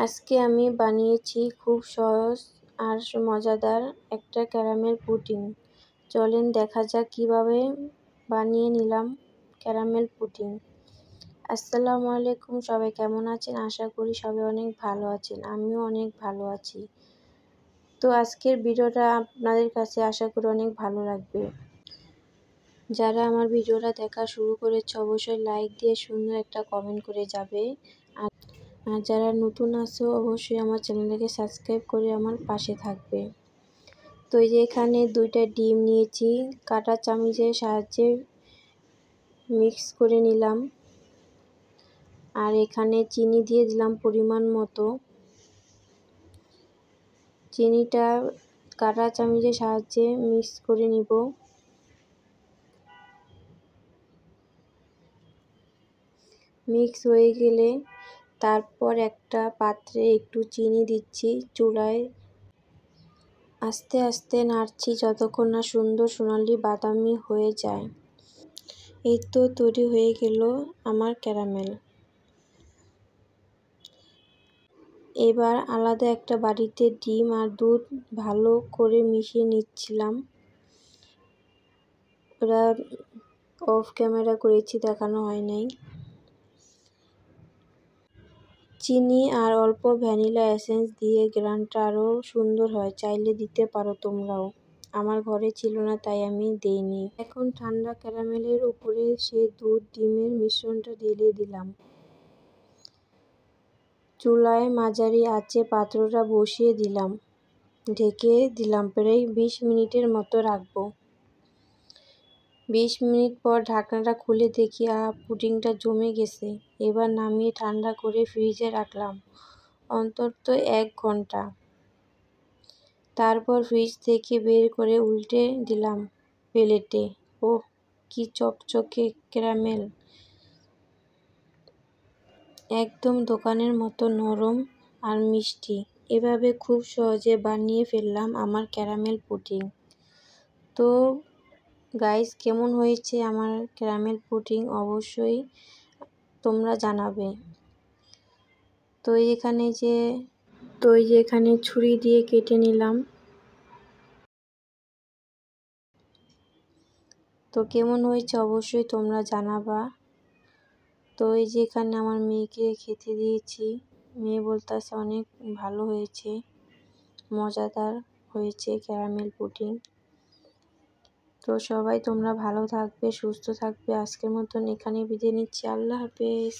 আজকে আমি বানিয়েছি খুব সহজ আর মজাদার একটা ক্যারামেল পুডিং। চলেন দেখা যাক কিভাবে বানিয়ে নিলাম ক্যারামেল পুডিং। আসসালামু আলাইকুম, সবাই কেমন আছেন? আশা করি সবাই অনেক ভালো আছেন, আমিও অনেক ভালো আছি। তো আজকের ভিডিওটা আপনাদের কাছে আশা করি অনেক ভালো লাগবে। যারা আমার ভিডিওটা দেখা শুরু করেছে অবশ্যই লাইক দিয়ে সুন্দর একটা কমেন্ট করে যাবে। আর যারা নতুন আছে অবশ্যই আমার চ্যানেলটাকে সাবস্ক্রাইব করে আমার পাশে থাকবে। তো এই যে এখানে 2টা ডিম নিয়েছি, কাঁটা চামচের সাহায্যে মিক্স করে নিলাম। আর এখানে চিনি দিয়ে দিলাম পরিমাণ মতো। চিনিটা কাঁটা চামচের সাহায্যে মিক্স করে নিব। মিক্স হয়ে গেলে তারপর একটা পাত্রে একটু চিনি দিচ্ছি, চুলায় আস্তে আস্তে নাড়ছি যতক্ষণ না সুন্দর সোনালি বাদামি হয়ে যায়। এই তো তৈরি হয়ে গেল আমার ক্যারামেল। এবার আলাদা একটা বাটিতে ডিম আর দুধ ভালো করে মিশিয়ে নিচ্ছিলাম। ওরা অফ ক্যামেরা করেছি, দেখানো হয় নাই। চিনি আর অল্প ভ্যানিলা এসেন্স দিয়ে ঘ্রাণটা আরও সুন্দর হয়, চাইলে দিতে পারো তোমরাও। আমার ঘরে ছিল না তাই আমি দেইনি। এখন ঠান্ডা ক্যারামেলের উপরে সে দুধ ডিমের মিশ্রণটা ঢেলে দিলাম। চুলায় মাঝারি আঁচে পাত্রটা বসিয়ে দিলাম, ঢেকে দিলাম। প্রায় 20 মিনিটের মতো রাখবো। 20 মিনিট পর ঢাকনাটা খুলে দেখি পুডিংটা জমে গেছে। এবার নামিয়ে ঠান্ডা করে ফ্রিজে রাখলাম অন্তত 1 ঘন্টা। তারপর ফ্রিজ থেকে বের করে উল্টে দিলাম প্লেটে। ওহ, কি চকচকে ক্যারামেল! একদম দোকানের মতো নরম আর মিষ্টি। এভাবে খুব সহজে বানিয়ে ফেললাম আমার ক্যারামেল পুডিং। তো গাইস, কেমন হয়েছে আমার ক্যারামেল পুডিং অবশ্যই তোমরা জানাবে। তো এখানে ছুরি দিয়ে কেটে নিলাম। তো কেমন হয়েছে অবশ্যই তোমরা জানাবা। তো এই যে এখানে আমার মেয়েকে খেতে দিয়েছি। মেয়ে বলতেছে অনেক ভালো হয়েছে, মজাদার হয়েছে ক্যারামেল পুডিং। তো সবাই তোমরা ভালো থাকবে, সুস্থ থাকবে। আজকের মতন এখানেই বিদায় নিচ্ছি। আল্লাহ হাফেজ।